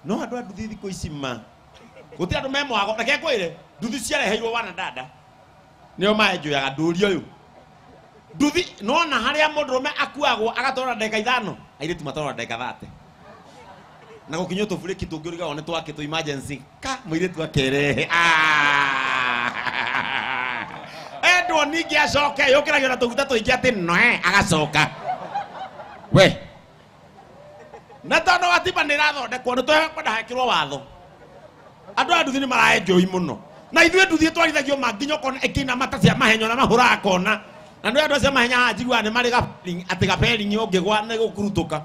no andu a nduthi thiku ici ma guti andu me mwago reke kwire nduthi ciareheirwo wana dada nio maenjoyaga nduri uyu nduthi nona haria mundurume akuagwo agatwara ndeka ithano airitu matwara ndeka 30 na gukinyo tubuliki tungirigao ni twakitwo emergency ka muiritu akerehe endwo ningi acoke yukiragio na tuguta tuingi ati noe agacoka we na tondo gatiba ni rathondekwo ni twekwenda hekirwo watho andu a nduthi ni maraenjoi muno na ithuĩ nduthi twarithagio manginya kona ikina mata cia mahenyo na mahuraga kona na ndio andu acio mahenya njiguaga ni mari ati gaperingi ungigwa ni gukurutuka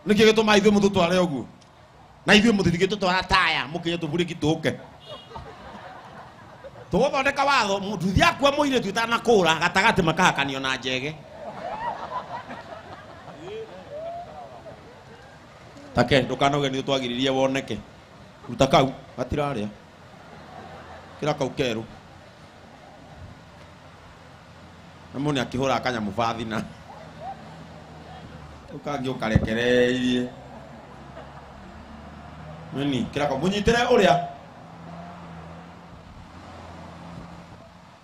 niki gituma ithuĩ mututware uguo na ithuĩ mutithigitutwara taya mukinye tubuliki tuke tuguthondeka watho nduthi akua muiritu itanakũra gatagati makahakanio na njege take ndukanoge ni twagiririe woneke ruta kau gatiraria kira kau keru na muni akihura akanya mubathi na ukangi ukarekereirie nini kira kau munyitire uria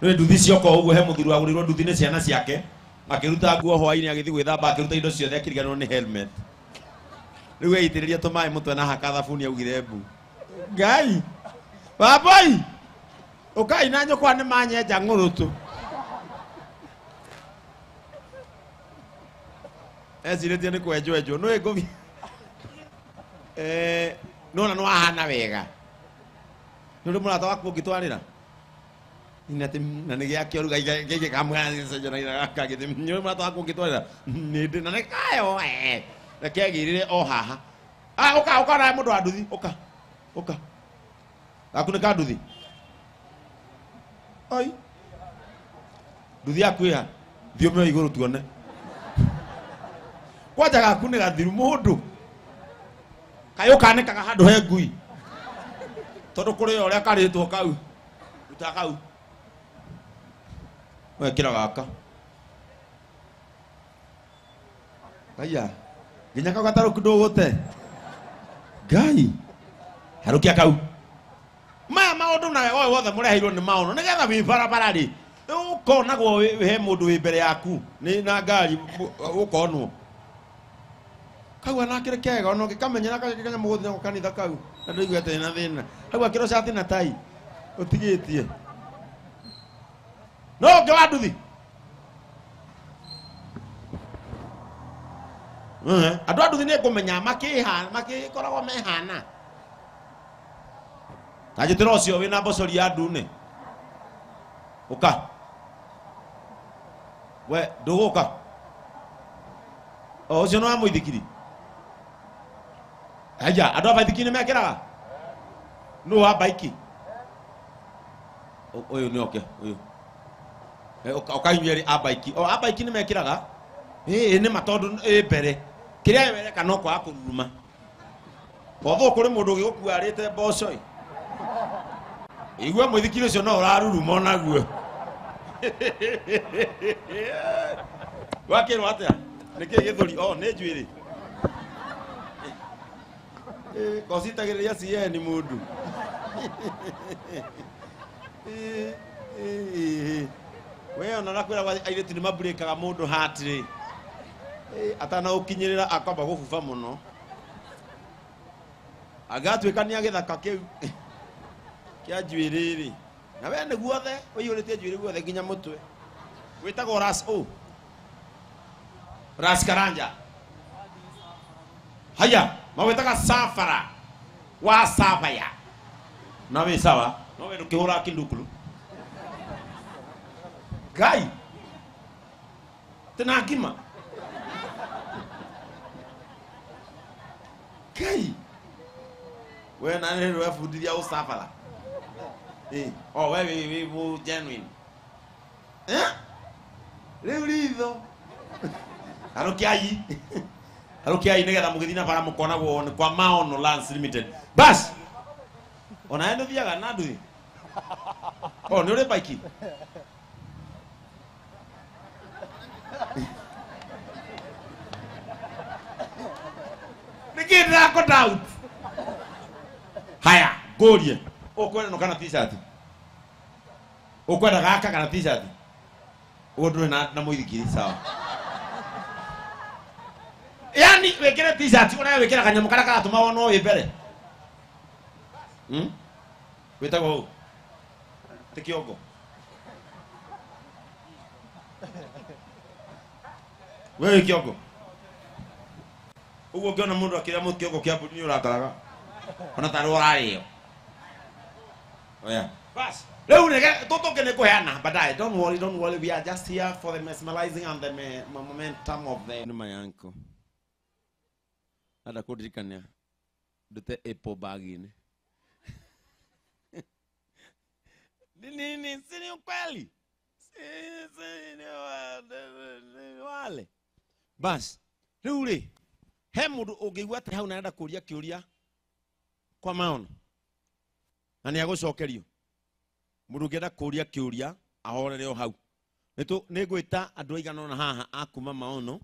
ni nduthi cioko uguo he muthiru agurirwo nduthi ni ciana ciake akiruta nguo hwaini agithi gwithamba akiruta indo ciothe akiriganwo ni helmet riu eitiriria tumai mutwe na haka thabuni augire mbu ngai baboi ukai na nyokwa ni manyenja ngurutu eziritie ni kwenjwenjwo no ngovi nona no ahana wega nuri murata waku ngitwarira inati na ni giakio ruga gege kamwana sejona ira kagite nuri murata waku ngitwarira ni ndi na ni kayo na kegirire o haha uka na mundu wa nduthi uka akunika nduthi ai nduthi yaku iha thiume iguru tuone kwanja gaku ni gathiru mundu kayo kanikaga handu he ngui tondu kuri uria karitwo kau ruta kau we kira gaka aya ginya kau gataru kundugute ngai harukia kau maundu na oyo wothe mureheirwo ni maundu nigetha wi barabara ri ukonagwo he mundu wi mbere yaku ni na ngari ukonwo kau anakire kega ono gikamenyera kanya muguthi na kanitha kau na nduiguete na thina hau akiro cati na tai utigitie no nge wa nduthi andu a nduthi ni ngumenya makikoragwo mehana tajitira ucio wina mbocori ya ndune uka we nduguka ucio no amuithikiri aya andu a baithiki ni mekiraga no wa baiki uyu ni oke uyu ukainyeri a baiki a baiki ni mekiraga ni matondu mbere kiria wereka no kwa kururuma botho kuri mundu gikuarite mboco igwe muithikiri ucio no uraruruma onaguo wakirwo atia niki githuri ni njwiri kositagiriria CN mundu we ona nakwira airitu ni maburikaga mundu heart ri atana ukinyirira akwamba gububa muno agatwikania githaka kiu kia njwiriri na we ni guothe uiyuritie njwiri guothe nginya mutwe witagwo ras karanja haya mawetaga safara wa safaya na we sawa no we ukihura kindukulu gai tena kima gai we na ne we fudiria o safara we genuine riurizo arukiai nigetha mugithina bara mukonagwo ni kwa Maono Lands Limited bas ona endo thiaga na nduthi ni uri baiki nikira ko doubt Ngũrie ũkwenda no kana t-shirt ũkwenda gaka kana t-shirt ũguo ndũrĩ na mũithikiri sawa yani wĩkĩre t-shirt ũrĩa wĩkĩra kanyamũ karĩa karatũma wonwo wĩ mbere wĩtagwo ũũ tĩ kĩongo we wĩ kĩongo ũguo ũngĩona mũndũ akĩrĩa kĩongo kĩa mbũri nĩ ũrakaraga ona tarĩ ũrarĩo oya bas leo tũtũke nĩ kũheana baadaye don't worry we are just here for the mesmerizing and the momentum of the numa yanko ada kũdirikania ndute apple bag-inĩ nini si ukweli wale bas rĩu rĩ he mũndũ ũngĩigua atĩ hau narenda kũria kĩũria kwa maono na nĩ agũcokerio mũndũ ũngĩenda kũria kĩũria ahorere o hau nĩ ngwĩta andũ aigana ũna haha akuma maono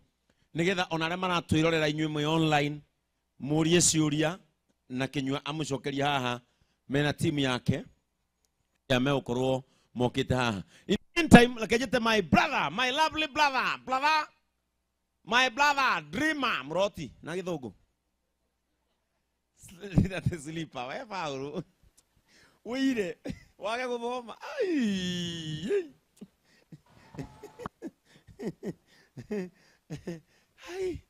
nĩgetha ona arĩa maratwĩrorera inyuĩ mwĩ online mũrie ciũria na Kĩnyua amũcokeria haha mena timu yake ya megũkorwo mokĩte haha. In the meantime, lakejete my brother, my lovely brother, my brother, dreamer, Mroti, na gĩthũngũ. That is sleeper, we Paulo. Wĩire, wage gũthoma. Ai. Ai.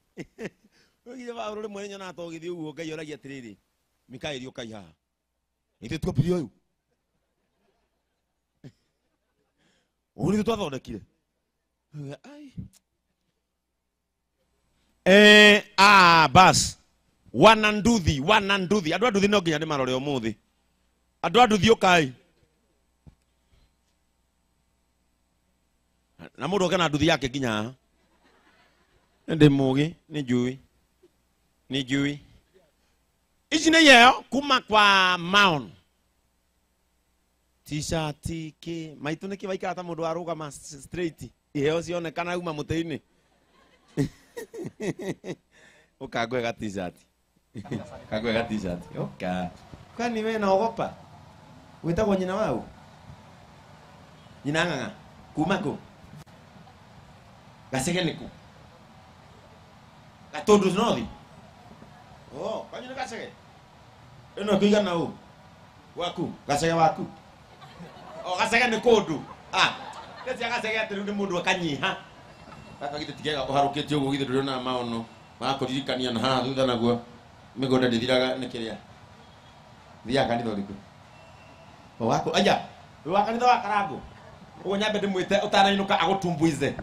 Wĩire Paulo rĩ mwene nyona atogithio ũguo Ngai oragia atĩrĩrĩ. Mikaeli ũkai haha. Ithe twapithio ũyũ. Uri twathondekire. Ai. Bas. Wananduthi. Andũ anduthi no nginya nĩmarore ũmũthĩ. Andũ anduthi ũkai. Na mũndũ ũkena nduthi yake nginya haha. Ndĩ mũgĩ, nĩ njui. Ici nĩ yeo kuma kwa Maon. T-shirt ki maitu niki waikara ta mũndũ warũgama straight iheo cionekana uma mũtĩ-inĩ ũkangwega t-shirt kangwega t-shirt oka kwani we naogopa wĩtagwo nyina wau nyina ng'ang'a kuma kũ Gacege nĩ kũ Gatundu North kwanyu nĩ Gacege ĩno kũigana ũũ waku Gacege waku Gacege nĩ kũndũ Gacege atĩ rĩu nĩ mũndũ akanyiha gaka githĩ ti kega ũharũkĩte ũguo githĩ ndũrĩ na maono magakũririkania na haha thutha naguo mĩgũnda ndĩthiraga nĩ kĩrĩa thiaga kanitha ũrĩkũ waku anja wĩ wa kanitha wa Karangũ ũguo nyambe ndĩmwĩte ũtanainũka agũtumbuize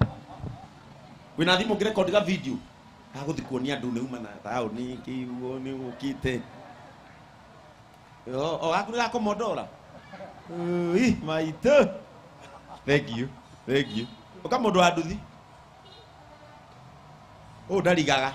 wĩna thimũ ũngĩrekondi ga video agũthiĩ kuonia andũ nĩ uma na taũni kĩugo nĩ gũkĩte gaku nĩ gakomondora maitũ thank you ũka mũndũ wa nduthi ũũ ndarigaga